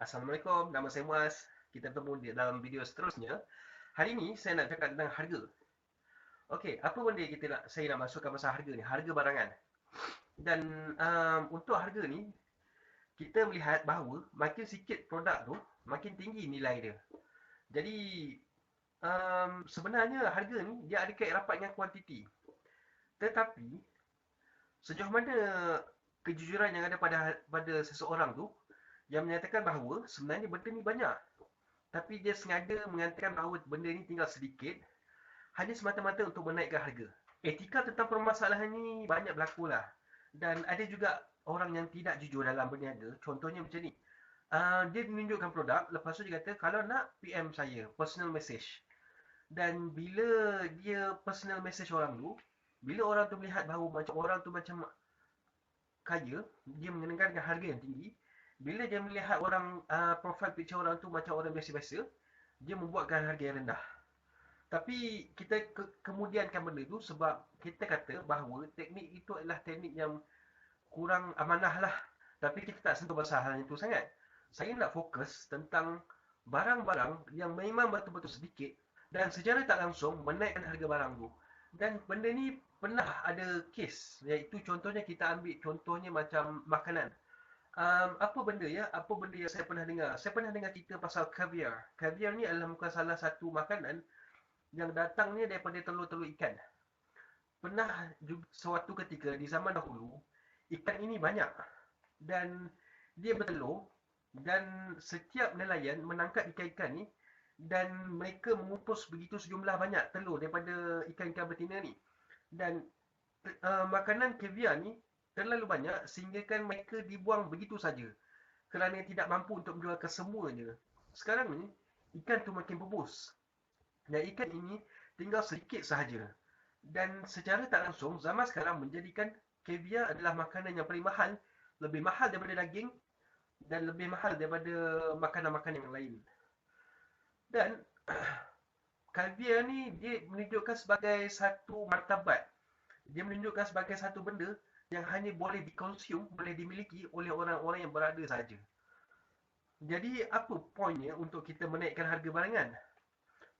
Assalamualaikum, nama saya Muaz. Kita bertemu dalam video seterusnya. Hari ini saya nak cakap tentang harga. Okey, apa benda yang saya nak masukkan pasal harga ni? Harga barangan. Dan untuk harga ni, kita melihat bahawa makin sikit produk tu, makin tinggi nilai dia. Jadi, sebenarnya harga ni dia ada kait rapat dengan kuantiti. Tetapi, sejauh mana kejujuran yang ada pada seseorang tu yang menyatakan bahawa sebenarnya benda ni banyak, tapi dia sengaja mengatakan bahawa benda ni tinggal sedikit hanya semata-mata untuk menaikkan harga. Etika tentang permasalahan ni banyak berlaku lah. Dan ada juga orang yang tidak jujur dalam berniaga. Contohnya macam ni. Dia menunjukkan produk, lepas tu dia kata, kalau nak PM saya, personal message. Dan bila dia personal message orang tu, bila orang tu melihat bahawa macam orang tu macam kaya, dia mengenakan harga yang tinggi. Bila dia melihat orang, profile picture orang tu macam orang biasa-biasa, dia membuatkan harga yang rendah. Tapi kita kemudiankan benda tu sebab kita kata bahawa teknik itu adalah teknik yang kurang amanah lah. Tapi kita tak sentuh pasal hal itu sangat. Saya nak fokus tentang barang-barang yang memang betul-betul sedikit dan secara tak langsung menaikkan harga barang tu. Dan benda ni pernah ada kes, iaitu contohnya kita ambil contohnya macam makanan. Apa benda ya? Apa benda yang saya pernah dengar? Saya pernah dengar cerita pasal caviar. Caviar ni adalah bukan salah satu makanan yang datangnya daripada telur-telur ikan. Pernah suatu ketika di zaman dahulu, ikan ini banyak dan dia bertelur dan setiap nelayan menangkap ikan-ikan ni dan mereka mengumpus begitu sejumlah banyak telur daripada ikan-ikan betina ni. Dan makanan caviar ni terlalu banyak sehingga kan mereka dibuang begitu saja kerana tidak mampu untuk menjual kesemuanya. Sekarang ni ikan tu makin bebus dan ikan ini tinggal sedikit sahaja. Dan secara tak langsung, zaman sekarang menjadikan caviar adalah makanan yang paling mahal, lebih mahal daripada daging dan lebih mahal daripada makanan-makanan yang lain. Dan caviar ni dia menunjukkan sebagai satu martabat. Dia menunjukkan sebagai satu benda yang hanya boleh dikonsum, boleh dimiliki oleh orang-orang yang berada saja. Jadi apa poinnya untuk kita menaikkan harga barangan?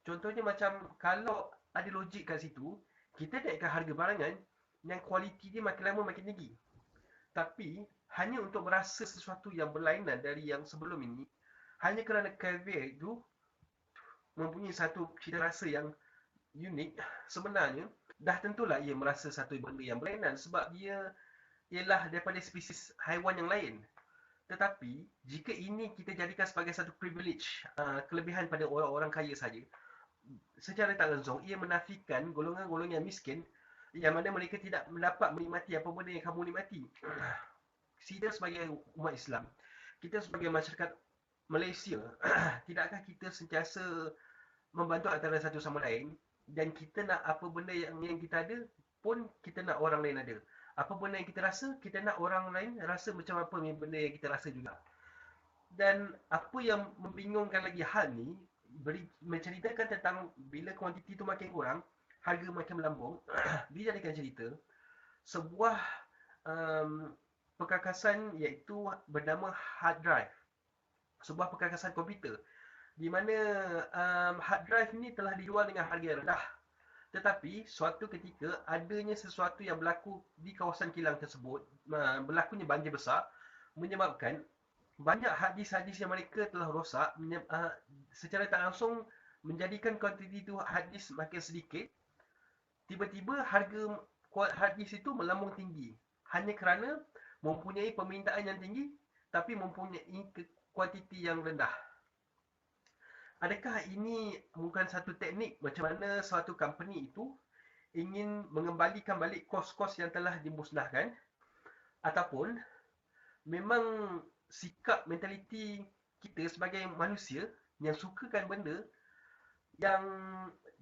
Contohnya macam kalau ada logik kat situ, kita naikkan harga barangan yang kualiti dia makin lama makin tinggi. Tapi hanya untuk merasa sesuatu yang berlainan dari yang sebelum ini, hanya kerana caviar itu mempunyai satu cita rasa yang unik, sebenarnya dah tentulah ia merasa satu benda yang berlainan sebab dia ialah daripada spesies haiwan yang lain. Tetapi jika ini kita jadikan sebagai satu privilege, kelebihan pada orang-orang kaya saja, secara tak langsung ia menafikan golongan-golongan miskin yang mana mereka tidak mendapat menikmati apa benda yang kamu nikmati. Kita sebagai umat Islam, kita sebagai masyarakat Malaysia, tidakkah kita sentiasa membantu antara satu sama lain dan kita nak apa benda yang kita ada pun kita nak orang lain ada. Apa benda yang kita rasa, kita nak orang lain rasa macam apa benda yang kita rasa juga. Dan apa yang membingungkan lagi hal ni, menceritakan tentang bila kuantiti tu makin kurang, harga makin melambung. Dijadikan cerita sebuah um, perkakasan iaitu bernama hard drive. Sebuah perkakasan komputer di mana hard drive ni telah dijual dengan harga yang rendah. Tetapi suatu ketika adanya sesuatu yang berlaku di kawasan kilang tersebut, berlakunya banjir besar menyebabkan banyak hadis-hadis yang mereka telah rosak, secara tak langsung menjadikan kuantiti itu hadis makin sedikit. Tiba-tiba harga hadis itu melambung tinggi hanya kerana mempunyai permintaan yang tinggi tapi mempunyai kuantiti yang rendah. Adakah ini bukan satu teknik macam mana suatu company itu ingin mengembalikan balik kos-kos yang telah dimusnahkan, ataupun memang sikap mentaliti kita sebagai manusia yang sukakan benda yang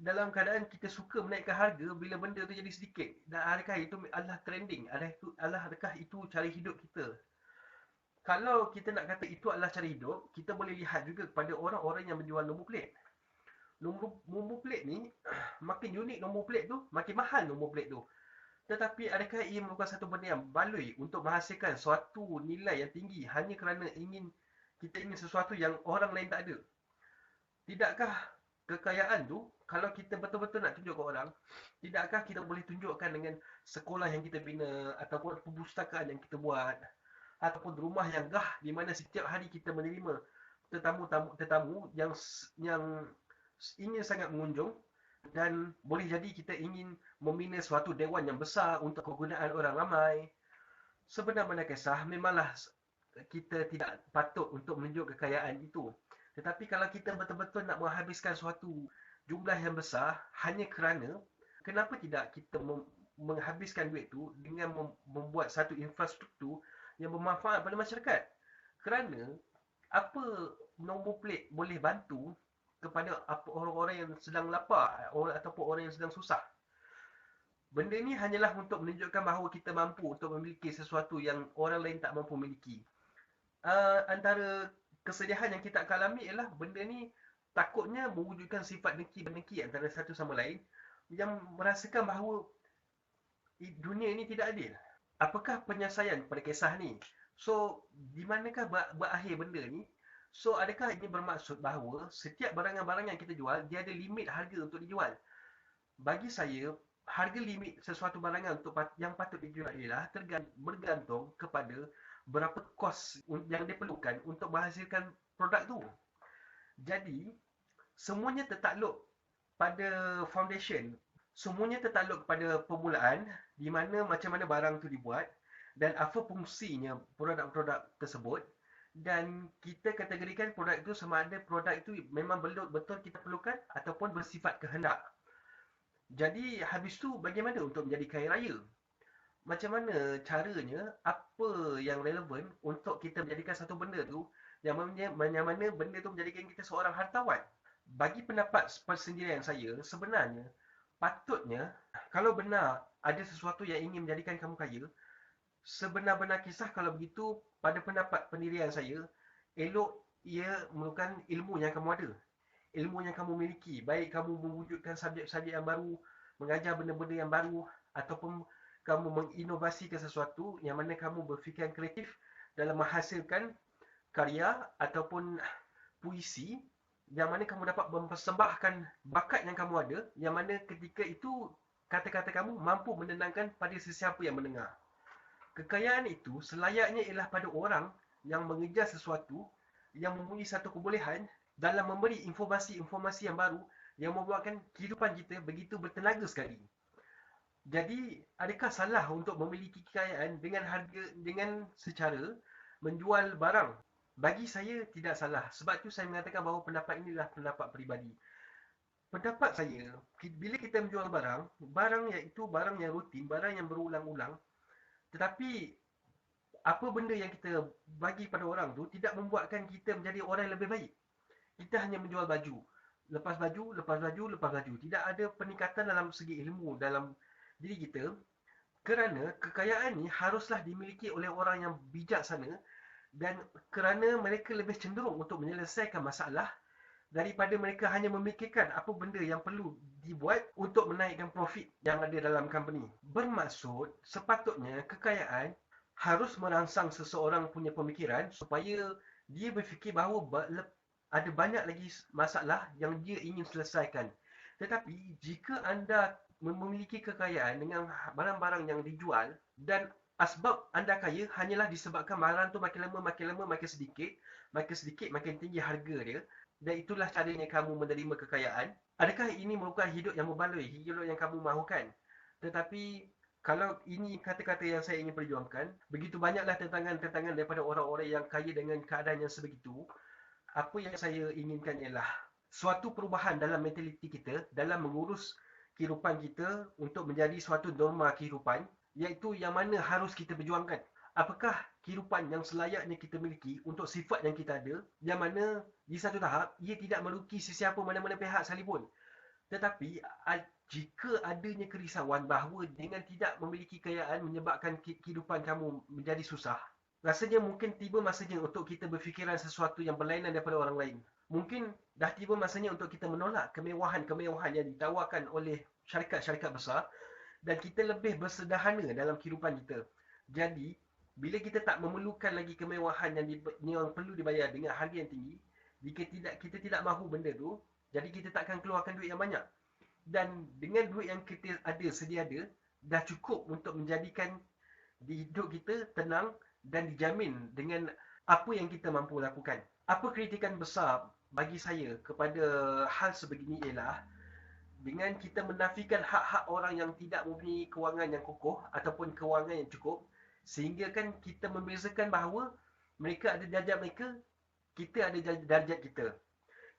dalam keadaan kita suka menaikkan harga bila benda tu jadi sedikit, dan adakah itu adalah trending, adakah itu cara hidup kita? Kalau kita nak kata itu adalah cara hidup, kita boleh lihat juga kepada orang-orang yang menjual nombor plate. Nombor plate ni, makin unik nombor plate tu, makin mahal nombor plate tu. Tetapi adakah ia merupakan satu benda yang baloi untuk menghasilkan suatu nilai yang tinggi hanya kerana ingin kita ingin sesuatu yang orang lain tak ada. Tidakkah kekayaan tu, kalau kita betul-betul nak tunjuk ke orang, tidakkah kita boleh tunjukkan dengan sekolah yang kita bina, ataupun perpustakaan yang kita buat, ataupun rumah yang gah di mana setiap hari kita menerima tetamu yang ingin sangat mengunjung, dan boleh jadi kita ingin membina suatu dewan yang besar untuk kegunaan orang ramai. Sebenar-benar kisah, memanglah kita tidak patut untuk menunjuk kekayaan itu. Tetapi kalau kita betul-betul nak menghabiskan suatu jumlah yang besar hanya kerana, kenapa tidak kita menghabiskan duit tu dengan membuat satu infrastruktur yang bermanfaat pada masyarakat? Kerana apa nombor plate boleh bantu kepada orang-orang yang sedang lapar ataupun orang yang sedang susah? Benda ni hanyalah untuk menunjukkan bahawa kita mampu untuk memiliki sesuatu yang orang lain tak mampu miliki. Antara kesedihan yang kita akan alami ialah benda ni takutnya mewujudkan sifat dengki-dengki antara satu sama lain, yang merasakan bahawa dunia ini tidak adil. Apakah penyelesaian pada kisah ni? So, di manakah berakhir benda ni? So, adakah ini bermaksud bahawa setiap barangan-barangan yang kita jual, dia ada limit harga untuk dijual? Bagi saya, harga limit sesuatu barangan yang patut dijual ialah bergantung kepada berapa kos yang diperlukan untuk menghasilkan produk tu. Jadi, semuanya tertakluk pada foundation. Semuanya tertakluk kepada permulaan, di mana macam mana barang tu dibuat dan apa fungsinya produk-produk tersebut, dan kita kategorikan produk itu sama ada produk itu memang betul kita perlukan ataupun bersifat kehendak. Jadi habis tu bagaimana untuk menjadi kaya raya? Macam mana caranya, apa yang relevan untuk kita menjadikan satu benda tu yang mana benda tu menjadikan kita seorang hartawan? Bagi pendapat persendirian saya, sebenarnya patutnya, kalau benar ada sesuatu yang ingin menjadikan kamu kaya, sebenar-benar kisah kalau begitu, pada pendapat pendirian saya, elok ia memerlukan ilmu yang kamu ada. Ilmu yang kamu miliki, baik kamu mewujudkan subjek-subjek yang baru, mengajar benda-benda yang baru, ataupun kamu menginovasikan sesuatu yang mana kamu berfikiran kreatif dalam menghasilkan karya ataupun puisi, yang mana kamu dapat mempersembahkan bakat yang kamu ada, yang mana ketika itu kata-kata kamu mampu menenangkan pada sesiapa yang mendengar. Kekayaan itu selayaknya ialah pada orang yang mengejar sesuatu, yang mempunyai satu kebolehan dalam memberi informasi-informasi yang baru yang membuatkan kehidupan kita begitu bertenaga sekali. Jadi, adakah salah untuk memiliki kekayaan dengan secara menjual barang? Bagi saya tidak salah. Sebab tu saya mengatakan bahawa pendapat inilah pendapat peribadi. Pendapat saya, bila kita menjual barang iaitu barang yang rutin, barang yang berulang-ulang, tetapi apa benda yang kita bagi pada orang tu tidak membuatkan kita menjadi orang yang lebih baik. Kita hanya menjual baju. Lepas baju, lepas baju, lepas baju. Tidak ada peningkatan dalam segi ilmu dalam diri kita. Kerana kekayaan ni haruslah dimiliki oleh orang yang bijaksana, dan kerana mereka lebih cenderung untuk menyelesaikan masalah daripada mereka hanya memikirkan apa benda yang perlu dibuat untuk menaikkan profit yang ada dalam company. Bermaksud, sepatutnya kekayaan harus merangsang seseorang punya pemikiran supaya dia berfikir bahawa ada banyak lagi masalah yang dia ingin selesaikan. Tetapi jika anda memiliki kekayaan dengan barang-barang yang dijual, dan asbab anda kaya hanyalah disebabkan barang tu makin lama makin sedikit makin tinggi harga dia, dan itulah caranya kamu menerima kekayaan, adakah ini merupakan hidup yang berbaloi, hidup yang kamu mahukan? Tetapi kalau ini kata-kata yang saya ingin perjuangkan, begitu banyaklah tentangan-tentangan daripada orang-orang yang kaya dengan keadaan yang sebegitu. Apa yang saya inginkan ialah suatu perubahan dalam mentaliti kita, dalam mengurus kehidupan kita untuk menjadi suatu norma kehidupan, iaitu yang mana harus kita perjuangkan. Apakah kehidupan yang selayaknya kita miliki untuk sifat yang kita ada, yang mana di satu tahap ia tidak merugi sesiapa mana-mana pihak sekalipun. Tetapi jika adanya kerisauan bahawa dengan tidak memiliki kekayaan menyebabkan kehidupan kamu menjadi susah, rasanya mungkin tiba masanya untuk kita berfikiran sesuatu yang berlainan daripada orang lain. Mungkin dah tiba masanya untuk kita menolak kemewahan-kemewahan yang ditawarkan oleh syarikat-syarikat besar, dan kita lebih bersederhana dalam kehidupan kita. Jadi, Bila kita tak memerlukan lagi kemewahan yang perlu dibayar dengan harga yang tinggi, jika kita tidak mahu benda tu, jadi kita takkan keluarkan duit yang banyak. Dan dengan duit yang kita ada, sedia ada, dah cukup untuk menjadikan di hidup kita tenang dan dijamin dengan apa yang kita mampu lakukan. Apa kritikan besar bagi saya kepada hal sebegini ialah dengan kita menafikan hak-hak orang yang tidak mempunyai kewangan yang kukuh ataupun kewangan yang cukup, sehingga kan kita membezakan bahawa mereka ada darjat mereka, kita ada darjat kita.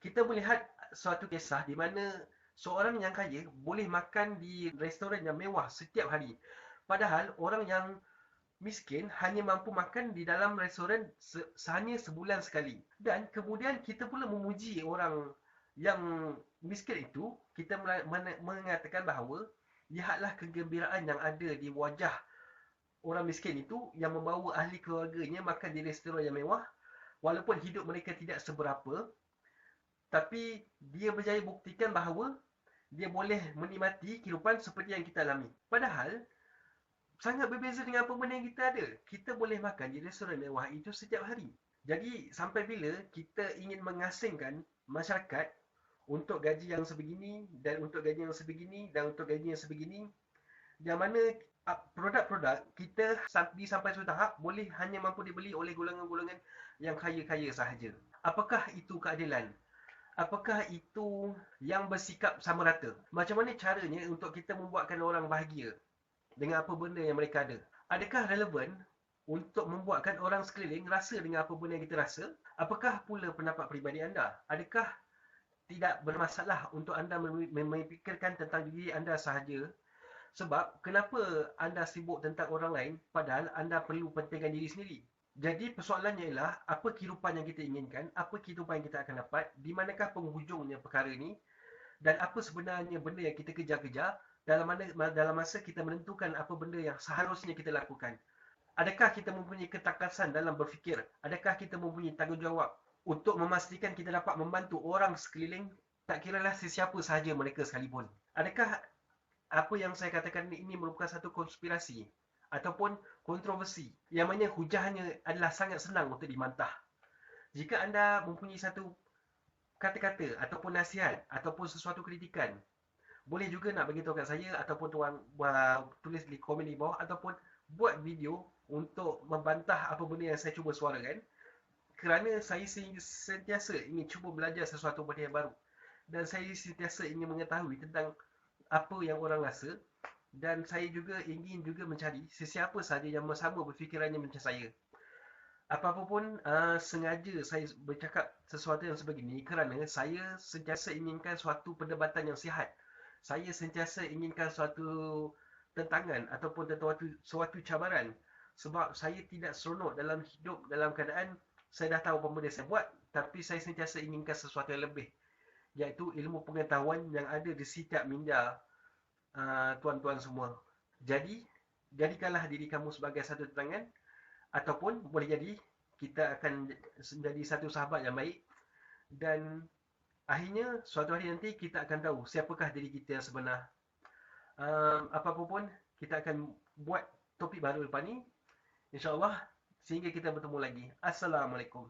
Kita melihat suatu kisah di mana seorang yang kaya boleh makan di restoran yang mewah setiap hari. Padahal orang yang miskin hanya mampu makan di dalam restoran hanya sebulan sekali. Dan kemudian kita pula memuji orang yang miskin itu, kita mengatakan bahawa lihatlah kegembiraan yang ada di wajah orang miskin itu yang membawa ahli keluarganya makan di restoran yang mewah, walaupun hidup mereka tidak seberapa, tapi dia berjaya buktikan bahawa dia boleh menikmati kehidupan seperti yang kita alami. Padahal sangat berbeza dengan apa benda yang kita ada. Kita boleh makan di restoran mewah itu setiap hari. Jadi sampai bila kita ingin mengasingkan masyarakat untuk gaji yang sebegini dan untuk gaji yang sebegini dan untuk gaji yang sebegini, yang mana produk-produk kita sampai suatu tahap boleh hanya mampu dibeli oleh golongan-golongan yang kaya-kaya sahaja. Apakah itu keadilan? Apakah itu yang bersikap sama rata? Macam mana caranya untuk kita membuatkan orang bahagia dengan apa benda yang mereka ada? Adakah relevan untuk membuatkan orang sekeliling rasa dengan apa benda yang kita rasa? Apakah pula pendapat peribadi anda? Adakah tidak bermasalah untuk anda memikirkan tentang diri anda sahaja? Sebab kenapa anda sibuk tentang orang lain padahal anda perlu pentingkan diri sendiri? Jadi persoalannya ialah apa kehidupan yang kita inginkan, apa kehidupan yang kita akan dapat, di manakah penghujungnya perkara ini, dan apa sebenarnya benda yang kita kejar-kejar dalam masa kita menentukan apa benda yang seharusnya kita lakukan. Adakah kita mempunyai ketakasan dalam berfikir? Adakah kita mempunyai tanggungjawab untuk memastikan kita dapat membantu orang sekeliling, tak kiralah sesiapa sahaja mereka sekalipun? Adakah apa yang saya katakan ini merupakan satu konspirasi ataupun kontroversi yang mana hujahnya adalah sangat senang untuk dimantah? Jika anda mempunyai satu kata-kata ataupun nasihat ataupun sesuatu kritikan, boleh juga nak bagi tahu kat saya ataupun tuan tulis di komen di bawah ataupun buat video untuk membantah apa benda yang saya cuba suarakan, kerana saya sentiasa ingin cuba belajar sesuatu benda yang baru dan saya sentiasa ingin mengetahui tentang apa yang orang rasa, dan saya juga ingin juga mencari sesiapa sahaja yang sama berfikirannya macam saya. Apa-apa pun sengaja saya bercakap sesuatu yang sebegini kerana saya sentiasa inginkan suatu perdebatan yang sihat. Saya sentiasa inginkan suatu tentangan ataupun suatu cabaran, sebab saya tidak seronok dalam hidup dalam keadaan saya dah tahu apa benda saya buat, tapi saya sentiasa inginkan sesuatu yang lebih, iaitu ilmu pengetahuan yang ada di setiap minda tuan-tuan semua. Jadi, jadikanlah diri kamu sebagai satu tentangan, ataupun boleh jadi kita akan menjadi satu sahabat yang baik, dan akhirnya suatu hari nanti kita akan tahu siapakah diri kita yang sebenar. Apa-apa pun kita akan buat topik baru lepas ni, insya-Allah, sehingga kita bertemu lagi. Assalamualaikum.